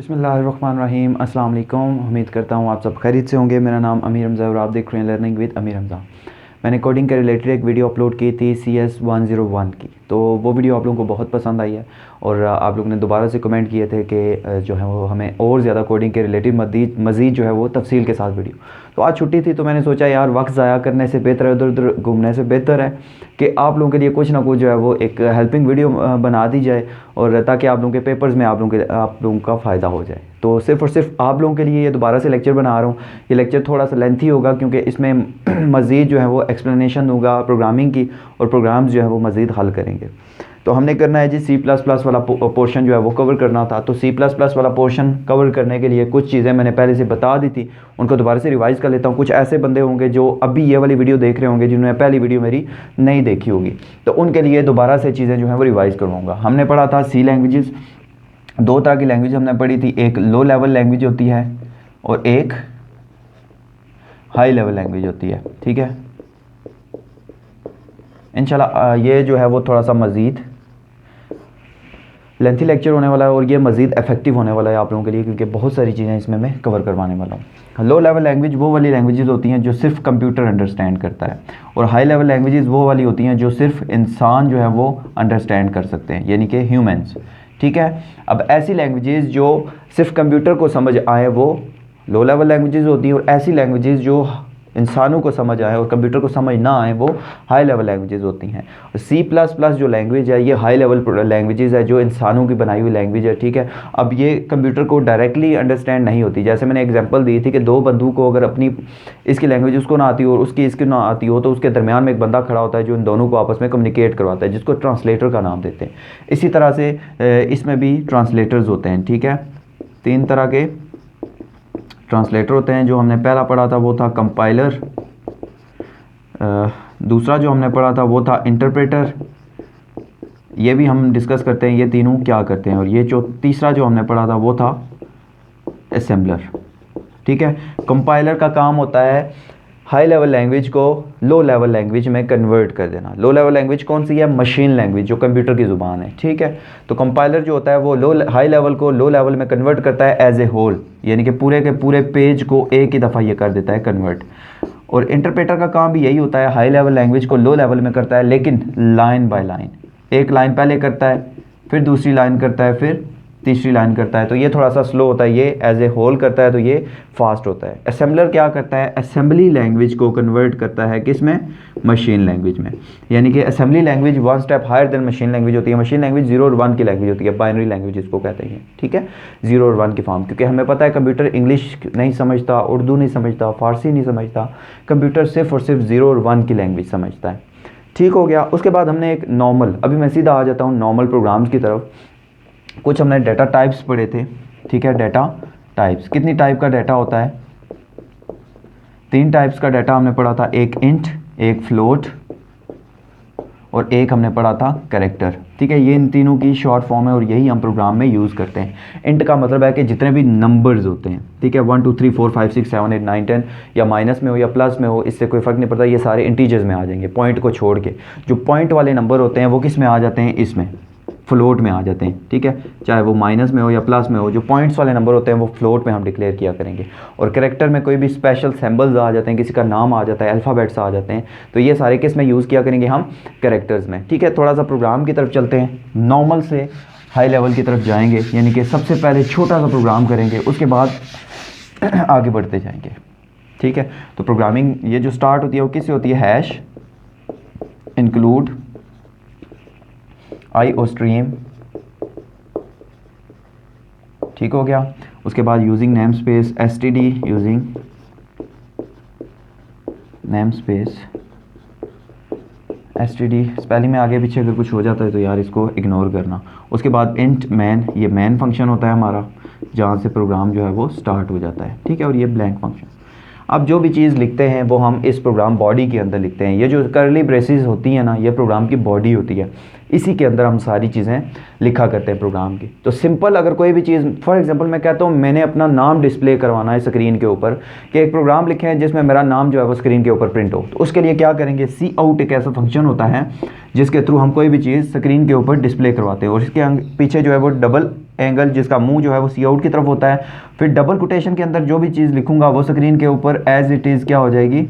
बिस्मिल्लाहिर्रहमानिर्रहीम। अस्सलाम वालेकुम। उम्मीद करता हूँ आप सब खैरियत से होंगे। मेरा नाम अमीर हमज़ा और आप देख रहे हैं लर्निंग विद अमीर हमज़ा। मैंने कोडिंग के रिलेटेड एक वीडियो अपलोड की थी CS101 की, तो वो वीडियो आप लोगों को बहुत पसंद आई है और आप लोगों ने दोबारा से कमेंट किए थे कि जो है वो हमें और ज़्यादा कोडिंग के रिलेटेड मज़ीद जो है वो तफसील के साथ वीडियो। तो आज छुट्टी थी तो मैंने सोचा यार वक्त ज़ाया करने से बेहतर है, इधर उधर घूमने से बेहतर है कि आप लोगों के लिए कुछ ना कुछ जो है वो एक हेल्पिंग वीडियो बना दी जाए और ताकि आप लोगों के पेपर्स में आप लोगों का फ़ायदा हो जाए। तो सिर्फ़ और सिर्फ आप लोगों के लिए ये दोबारा से लेक्चर बना रहा हूँ। ये लेक्चर थोड़ा सा लेंथी होगा क्योंकि इसमें मज़ीद जो है वो एक्सप्लेनेशन दूंगा प्रोग्रामिंग की और प्रोग्राम्स जो है वो मज़ीद हल करेंगे। तो हमने करना है जी C++ वाला पोर्शन जो है वो कवर करना था। तो C++ वाला पोर्शन कवर करने के लिए कुछ चीज़ें मैंने पहले से बता दी थी, उनको दोबारा से रिवाइज़ कर लेता हूँ। कुछ ऐसे बंदे होंगे जो अभी ये वाली वीडियो देख रहे होंगे जिन्होंने पहली वीडियो मेरी नहीं देखी होगी, तो उनके लिए दोबारा से चीज़ें जो हैं वो रिवाइज़ करवाऊँगा। हमने पढ़ा था C लैंग्वेजेस, दो तरह की लैंग्वेज हमने पढ़ी थी, एक लो लेवल लैंग्वेज होती है और एक हाई लेवल लैंग्वेज होती है। ठीक है, इंशाल्लाह ये जो है वो थोड़ा सा मज़ीद लेंथी लेक्चर होने वाला है और ये मज़ीद इफेक्टिव होने वाला है आप लोगों के लिए क्योंकि बहुत सारी चीज़ें इसमें मैं कवर करवाने वाला हूँ। लो लेवल लैंग्वेज वो वाली लैंग्वेजेस होती हैं जो सिर्फ कंप्यूटर अंडरस्टैंड करता है और हाई लेवल लैंग्वेजेस वो वाली होती हैं जो सिर्फ इंसान जो है वो अंडरस्टैंड कर सकते हैं, यानी कि ह्यूमंस। ठीक है, अब ऐसी लैंग्वेजेस जो सिर्फ कंप्यूटर को समझ आए वो लो लेवल लैंग्वेजेस होती हैं और ऐसी लैंग्वेजेस जो इंसानों को समझ आए और कंप्यूटर को समझ ना आए वो हाई लेवल लैंग्वेजेस होती हैं। और C++ जो लैंग्वेज है ये हाई लेवल लैंग्वेजेस है जो इंसानों की बनाई हुई लैंग्वेज है। ठीक है, अब ये कंप्यूटर को डायरेक्टली अंडरस्टैंड नहीं होती। जैसे मैंने एग्जांपल दी थी कि दो बंदों को अगर अपनी इसकी लैंग्वेज उसको ना आती हो और उसकी इसकी ना आती हो तो उसके दरमियान में एक बंदा खड़ा होता है जो इन दोनों को आपस में कम्युनिकेट करवाता है, जिसको ट्रांसलेटर का नाम देते हैं। इसी तरह से इसमें भी ट्रांसलेटर्स होते हैं। ठीक है, तीन तरह के ट्रांसलेटर होते हैं। जो हमने पहला पढ़ा था वो था कंपाइलर, दूसरा जो हमने पढ़ा था वो था इंटरप्रेटर, ये भी हम डिस्कस करते हैं ये तीनों क्या करते हैं। और ये जो तीसरा जो हमने पढ़ा था वो था असेंबलर। ठीक है, कंपाइलर का काम होता है हाई लेवल लैंग्वेज को लो लेवल लैंग्वेज में कन्वर्ट कर देना। लो लेवल लैंग्वेज कौन सी है? मशीन लैंग्वेज, जो कंप्यूटर की ज़ुबान है। ठीक है, तो कंपाइलर जो होता है वो हाई लेवल को लो लेवल में कन्वर्ट करता है एज ए होल, यानी कि पूरे के पूरे पेज को एक ही दफ़ा ये कर देता है कन्वर्ट। और इंटरप्रेटर का काम भी यही होता है, हाई लेवल लैंग्वेज को लो लेवल में करता है लेकिन लाइन बाय लाइन, एक लाइन पहले करता है फिर दूसरी लाइन करता है फिर तीसरी लाइन करता है, तो ये थोड़ा सा स्लो होता है। ये एज ए होल करता है तो ये फास्ट होता है। असेंबलर क्या करता है? असेंबली लैंग्वेज को कन्वर्ट करता है किस में? मशीन लैंग्वेज में। यानी कि assembly language one step higher than machine language होती है। मशीन लैंग्वेज 0 और 1 की लैंग्वेज होती है, बाइनरी लैंग्वेज इसको कहते हैं। ठीक है, 0 और 1 की फॉर्म, क्योंकि हमें पता है कंप्यूटर इंग्लिश नहीं समझता, उर्दू नहीं समझता, फारसी नहीं समझता, कंप्यूटर सिर्फ और सिर्फ 0 और 1 की लैंग्वेज समझता है। ठीक हो गया। उसके बाद हमने एक नॉर्मल, अभी मैं सीधा आ जाता हूँ नॉर्मल प्रोग्राम्स की तरफ। कुछ हमने डाटा टाइप्स पढ़े थे। ठीक है, डाटा टाइप्स, कितनी टाइप का डाटा होता है? 3 टाइप्स का डाटा हमने पढ़ा था, एक इंट, एक फ्लोट और एक हमने पढ़ा था कैरेक्टर। ठीक है, ये इन तीनों की शॉर्ट फॉर्म है और यही हम प्रोग्राम में यूज़ करते हैं। इंट का मतलब है कि जितने भी नंबर्स होते हैं, ठीक है, 1 2 3 4 5 6 7 8 9 10, या माइनस में हो या प्लस में हो, इससे कोई फ़र्क नहीं पड़ता, ये सारे इंटीजर्स में आ जाएंगे पॉइंट को छोड़ के। जो पॉइंट वाले नंबर होते हैं वो किस में आ जाते हैं? इसमें फ्लोट में आ जाते हैं। ठीक है, चाहे वो माइनस में हो या प्लस में हो, जो पॉइंट्स वाले नंबर होते हैं वो फ्लोट में हम डिक्लेयर किया करेंगे। और कैरेक्टर में कोई भी स्पेशल सिंबल्स आ जाते हैं, किसी का नाम आ जाता है, अल्फ़ाबेट्स आ जाते हैं, तो ये सारे किस में यूज़ किया करेंगे? हम कैरेक्टर्स में। ठीक है, थोड़ा सा प्रोग्राम की तरफ चलते हैं, नॉर्मल से हाई लेवल की तरफ जाएंगे, यानी कि सबसे पहले छोटा सा प्रोग्राम करेंगे, उसके बाद आगे बढ़ते जाएंगे। ठीक है, तो प्रोग्रामिंग ये जो स्टार्ट होती है वो किससे होती है? Hash include IOStream। ठीक हो गया। उसके बाद using name space std, using name space std। Spelling में आगे पीछे अगर कुछ हो जाता है तो यार इसको इग्नोर करना। उसके बाद इंट मैन, ये मैन फंक्शन होता है हमारा, जहाँ से प्रोग्राम जो है वो स्टार्ट हो जाता है। ठीक है, और ये ब्लैंक फंक्शन। अब जो भी चीज़ लिखते हैं वो हम इस प्रोग्राम बॉडी के अंदर लिखते हैं। ये जो करली ब्रेसेस होती हैं ना, ये प्रोग्राम की बॉडी होती है, इसी के अंदर हम सारी चीज़ें लिखा करते हैं प्रोग्राम की। तो सिंपल अगर कोई भी चीज़, फॉर एग्जांपल मैं कहता हूँ मैंने अपना नाम डिस्प्ले करवाना है स्क्रीन के ऊपर, कि एक प्रोग्राम लिखे हैं जिसमें मेरा नाम जो है वो स्क्रीन के ऊपर प्रिंट हो, तो उसके लिए क्या करेंगे? सी आउट एक ऐसा फंक्शन होता है जिसके थ्रू हम कोई भी चीज़ स्क्रीन के ऊपर डिस्प्ले करवाते हैं और इसके पीछे जो है वो डबल एंगल जिसका मुंह जो है वो सी आउट की तरफ होता है। फिर डबल कोटेशन के अंदर जो भी चीज़ लिखूंगा वो स्क्रीन के ऊपर एज इट इज़ क्या हो जाएगी,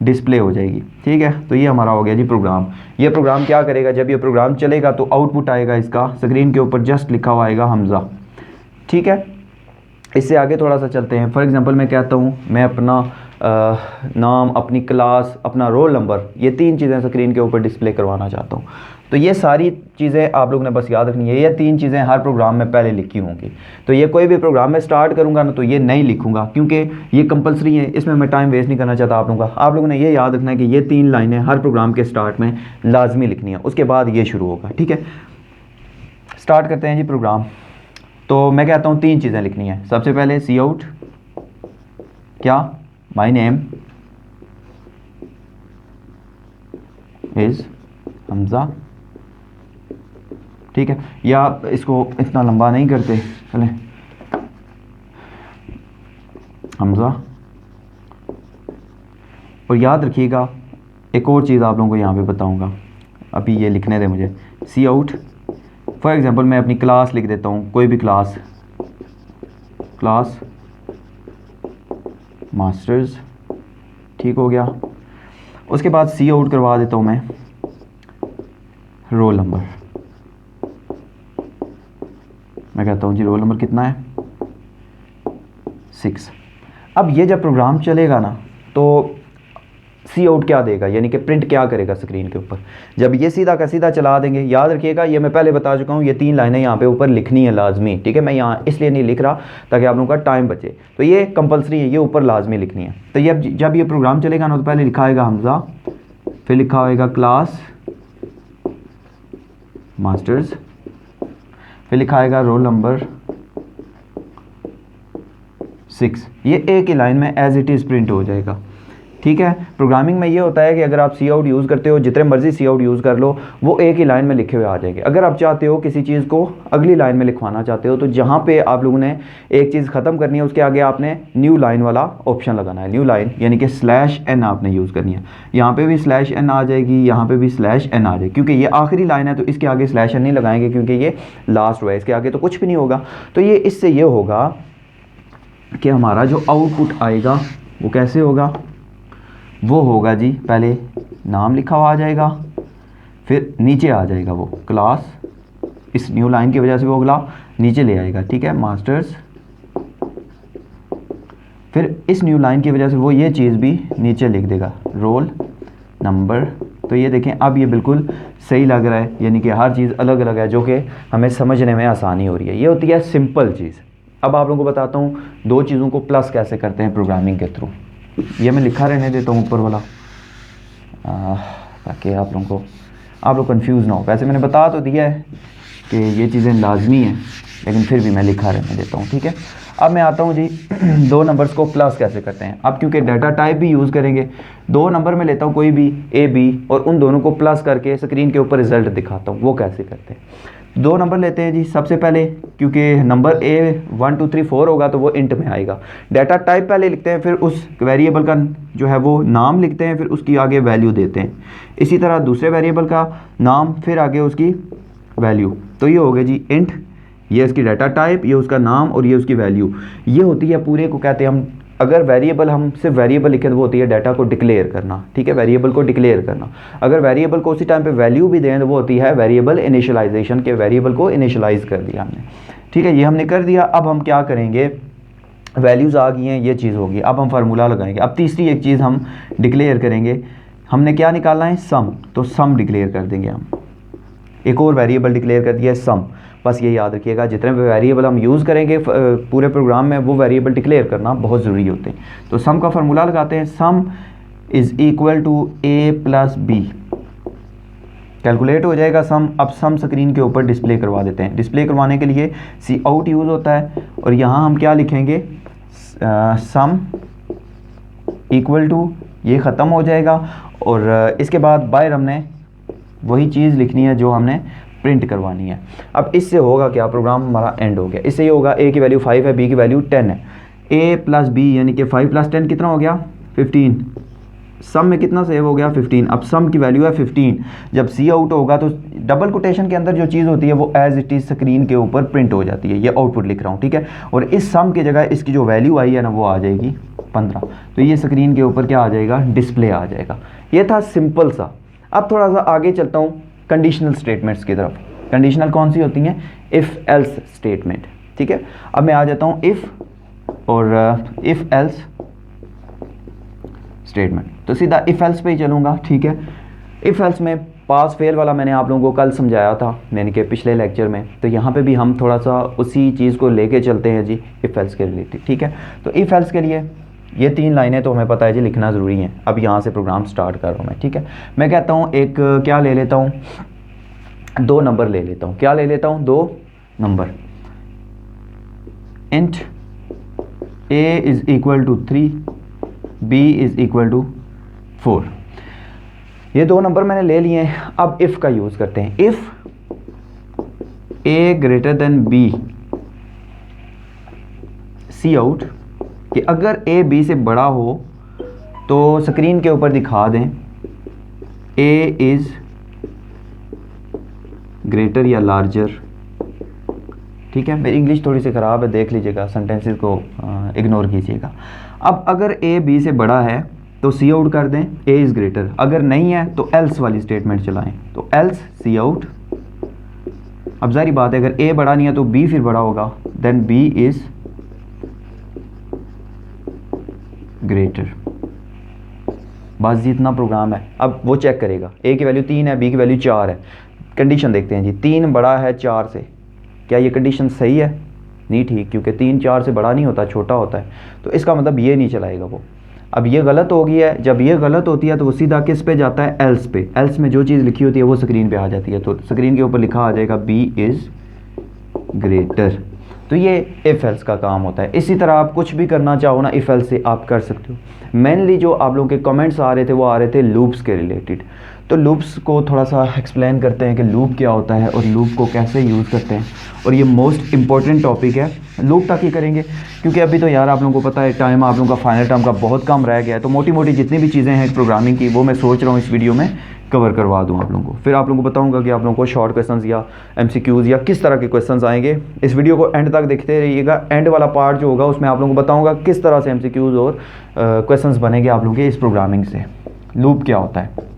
डिस्प्ले हो जाएगी। ठीक है, तो ये हमारा हो गया जी प्रोग्राम। ये प्रोग्राम क्या करेगा, जब ये प्रोग्राम चलेगा तो आउटपुट आएगा इसका, स्क्रीन के ऊपर जस्ट लिखा हुआ आएगा हमज़ा। ठीक है, इससे आगे थोड़ा सा चलते हैं। फॉर एग्जांपल मैं कहता हूँ मैं अपना नाम, अपनी क्लास, अपना रोल नंबर, ये 3 चीज़ें स्क्रीन के ऊपर डिस्प्ले करवाना चाहता हूँ। तो ये सारी चीज़ें आप लोगों ने बस याद रखनी है। ये 3 चीज़ें हर प्रोग्राम में पहले लिखी होंगी। तो ये कोई भी प्रोग्राम में स्टार्ट करूँगा ना तो ये नहीं लिखूँगा, क्योंकि ये कंपलसरी है, इसमें मैं टाइम वेस्ट नहीं करना चाहता आप लोगों का। आप लोगों ने ये याद रखना है कि ये 3 लाइनें हर प्रोग्राम के स्टार्ट में लाजमी लिखनी है, उसके बाद ये शुरू होगा। ठीक है, स्टार्ट करते हैं जी प्रोग्राम। तो मैं कहता हूँ 3 चीज़ें लिखनी है। सबसे पहले सी आउट, क्या, माई नेम इज़ हमज़ा। ठीक है, या इसको इतना लंबा नहीं करते, चलें हमज़ा। और याद रखिएगा एक और चीज़ आप लोगों को यहाँ पे बताऊँगा, अभी ये लिखने दें मुझे। सी आउट, फॉर एग्ज़ाम्पल मैं अपनी क्लास लिख देता हूँ, कोई भी क्लास, क्लास मास्टर्स। ठीक हो गया, उसके बाद सी आउट करवा देता हूँ मैं रोल नंबर। मैं कहता हूँ जी रोल नंबर कितना है, 6। अब ये जब प्रोग्राम चलेगा ना तो सी आउट क्या देगा, यानी कि प्रिंट क्या करेगा स्क्रीन के ऊपर। जब ये सीधा का सीधा चला देंगे, याद रखिएगा ये मैं पहले बता चुका हूँ, ये 3 लाइनें यहाँ पे ऊपर लिखनी है लाजमी। ठीक है, मैं यहाँ इसलिए नहीं लिख रहा ताकि आप लोगों का टाइम बचे, तो ये कंपलसरी है, ये ऊपर लाजमी लिखनी है। तो ये जब ये प्रोग्राम चलेगा ना तो पहले लिखा होगा हमज़ा, फिर लिखा होगा क्लास मास्टर्स, फिर लिखा आएगा रोल नंबर 6। ये एक ही लाइन में एज इट इज़ प्रिंट हो जाएगा। ठीक है, प्रोग्रामिंग में ये होता है कि अगर आप सी आउट यूज़ करते हो, जितने मर्जी सी आउट यूज़ कर लो, वो एक ही लाइन में लिखे हुए आ जाएंगे। अगर आप चाहते हो किसी चीज़ को अगली लाइन में लिखवाना चाहते हो, तो जहाँ पे आप लोगों ने एक चीज़ ख़त्म करनी है उसके आगे आपने न्यू लाइन वाला ऑप्शन लगाना है। न्यू लाइन यानी कि /n आपने यूज़ करनी है। यहाँ पे भी /n आ जाएगी, यहाँ पे भी /n आ जाएगी, क्योंकि ये आखिरी लाइन है तो इसके आगे /n नहीं लगाएंगे, क्योंकि ये लास्ट हुआ है, इसके आगे तो कुछ भी नहीं होगा। तो ये इससे ये होगा कि हमारा जो आउटपुट आएगा वो कैसे होगा, वो होगा जी, पहले नाम लिखा हुआ आ जाएगा, फिर नीचे आ जाएगा वो क्लास, इस न्यू लाइन की वजह से वो अगला नीचे ले आएगा। ठीक है, मास्टर्स, फिर इस न्यू लाइन की वजह से वो ये चीज़ भी नीचे लिख देगा, रोल नंबर। तो ये देखें अब ये बिल्कुल सही लग रहा है, यानी कि हर चीज़ अलग अलग है, जो कि हमें समझने में आसानी हो रही है। ये होती है सिंपल चीज़। अब आप लोगों को बताता हूँ 2 चीज़ों को प्लस कैसे करते हैं प्रोग्रामिंग के थ्रू। ये मैं लिखा रहने देता हूँ ऊपर वाला, ताकि आप लोग कंफ्यूज ना हो। वैसे मैंने बता तो दिया है कि ये चीज़ें लाजमी हैं, लेकिन फिर भी मैं लिखा रहने देता हूँ। ठीक है, अब मैं आता हूँ जी 2 नंबर्स को प्लस कैसे करते हैं। अब क्योंकि डाटा टाइप भी यूज़ करेंगे, 2 नंबर में लेता हूँ कोई भी A B और उन दोनों को प्लस करके स्क्रीन के ऊपर रिजल्ट दिखाता हूँ। वो कैसे करते हैं, 2 नंबर लेते हैं जी। सबसे पहले क्योंकि नंबर A 1 2 3 4 होगा तो वो इंट में आएगा। डाटा टाइप पहले लिखते हैं, फिर उस वेरिएबल का जो है वो नाम लिखते हैं, फिर उसकी आगे वैल्यू देते हैं। इसी तरह दूसरे वेरिएबल का नाम, फिर आगे उसकी वैल्यू। तो ये हो गया जी इंट, ये इसकी डाटा टाइप, ये उसका नाम और ये उसकी वैल्यू। ये होती है पूरे को कहते हैं हम, अगर वेरिएबल हम सिर्फ वेरिएबल लिखें तो वो होती है डाटा को डिक्लेयर करना। ठीक है, वेरिएबल को डिक्लेयर करना। अगर वेरिएबल को उसी टाइम पे वैल्यू भी दें तो वो होती है वेरिएबल इनिशियलाइजेशन, के वेरिएबल को इनिशियलाइज कर दिया हमने। ठीक है, ये हमने कर दिया। अब हम क्या करेंगे, वैल्यूज़ आ गई हैं, ये चीज़ होगी। अब हम फार्मूला लगाएंगे। अब तीसरी एक चीज़ हम डिक्लेयर करेंगे, हमने क्या निकालना है, सम। तो सम डिक्लेयर कर देंगे हम। एक और वेरिएबल डिक्लेयर कर दिया है सम। बस ये याद रखिएगा, जितने भी वेरिएबल हम यूज़ करेंगे पूरे प्रोग्राम में, वो वेरिएबल डिक्लेयर करना बहुत ज़रूरी होते हैं। तो सम का फार्मूला लगाते हैं, sum is equal to A + B। Calculate हो जाएगा सम। अब सम स्क्रीन के ऊपर डिस्प्ले करवा देते हैं। डिस्प्ले करवाने के लिए सी आउट यूज़ होता है, और यहाँ हम क्या लिखेंगे, सम इक्वल टू, ये ख़त्म हो जाएगा। और इसके बाद बाहर हमने वही चीज़ लिखनी है जो हमने प्रिंट करवानी है। अब इससे होगा क्या, प्रोग्राम हमारा एंड हो गया। इससे ये होगा A की वैल्यू 5 है, B की वैल्यू 10 है। A + B यानी कि 5 + 10 कितना हो गया, 15। सम में कितना सेव हो गया 15। अब सम की वैल्यू है 15। जब सी आउट होगा तो डबल कोटेशन के अंदर जो चीज़ होती है वो एज इट इज़ स्क्रीन के ऊपर प्रिंट हो जाती है। ये आउटपुट लिख रहा हूँ, ठीक है। और इस सम की जगह इसकी जो वैल्यू आई है ना वो आ जाएगी 15। तो ये स्क्रीन के ऊपर क्या आ जाएगा, डिस्प्ले आ जाएगा। ये था सिंपल सा। अब थोड़ा सा आगे चलता हूँ कंडीशनल स्टेटमेंट्स की तरफ। कंडीशनल कौन सी होती हैं, इफ़ एल्स स्टेटमेंट, ठीक है। अब मैं आ जाता हूँ इफ़ और इफ़ एल्स स्टेटमेंट। तो सीधा इफ़ एल्स पे ही चलूँगा, ठीक है। इफ़ एल्स में पास फेल वाला मैंने आप लोगों को कल समझाया था, यानी कि पिछले लेक्चर में। तो यहाँ पे भी हम थोड़ा सा उसी चीज़ को लेके चलते हैं जी, इफ़ एल्स के रिलेटेड, ठीक है। तो इफ़ एल्स के लिए ये 3 लाइनें तो हमें पता है जी लिखना ज़रूरी है। अब यहाँ से प्रोग्राम स्टार्ट कर रहा हूँ मैं, ठीक है। मैं कहता हूँ एक क्या ले लेता हूँ, 2 नंबर ले लेता हूँ। क्या ले लेता हूँ, 2 number. Int a is equal to 3, b is equal to 4। ये 2 नंबर मैंने ले लिए हैं। अब इफ़ का यूज़ करते हैं। If a greater than b, cout कि अगर a b से बड़ा हो तो स्क्रीन के ऊपर दिखा दें a इज़ ग्रेटर या लार्जर, ठीक है। मेरी इंग्लिश थोड़ी सी ख़राब है, देख लीजिएगा, सेंटेंसेस को इग्नोर कीजिएगा। अब अगर a b से बड़ा है तो सी आउट कर दें a इज़ ग्रेटर, अगर नहीं है तो एल्स वाली स्टेटमेंट चलाएं। तो एल्स सी आउट, अब जाहिर बात है अगर a बड़ा नहीं है तो b फिर बड़ा होगा, देन b इज़ ग्रेटर। बस जी इतना प्रोग्राम है। अब वो चेक करेगा, a की वैल्यू 3 है, b की वैल्यू 4 है। कंडीशन देखते हैं जी, 3 बड़ा है 4 से, क्या ये कंडीशन सही है? नहीं ठीक, क्योंकि 3 4 से बड़ा नहीं होता, छोटा होता है। तो इसका मतलब ये नहीं चलाएगा वो। अब ये गलत हो गई है। जब ये गलत होती है तो वो सीधा किस पे जाता है, एल्स पे। एल्स में जो चीज़ लिखी होती है वो स्क्रीन पे आ जाती है। तो स्क्रीन के ऊपर लिखा आ जाएगा b इज़ ग्रेटर। तो ये इफ़ एल्स का काम होता है। इसी तरह आप कुछ भी करना चाहो ना इफ़ एल्स से आप कर सकते हो। मेनली जो आप लोगों के कमेंट्स आ रहे थे वो आ रहे थे लूप्स के रिलेटेड। तो लूप्स को थोड़ा सा एक्सप्लेन करते हैं कि लूप क्या होता है और लूप को कैसे यूज़ करते हैं। और ये मोस्ट इंपॉर्टेंट टॉपिक है, लूप तक ही करेंगे क्योंकि अभी तो यार आप लोगों को पता है टाइम आप लोगों का फाइनल टर्म का बहुत कम रह गया है। तो मोटी मोटी जितनी भी चीज़ें हैं प्रोग्रामिंग की वो मैं सोच रहा हूँ इस वीडियो में कवर करवा दूँ आप लोगों को। फिर आप लोगों को बताऊंगा कि आप लोगों को शॉर्ट क्वेश्चंस या एमसीक्यूज़ या किस तरह के क्वेश्चंस आएंगे। इस वीडियो को एंड तक देखते रहिएगा। एंड वाला पार्ट जो होगा उसमें आप लोगों को बताऊंगा किस तरह से एमसीक्यूज़ और क्वेश्चंस बनेंगे आप लोगों के इस प्रोग्रामिंग से। लूप क्या होता है।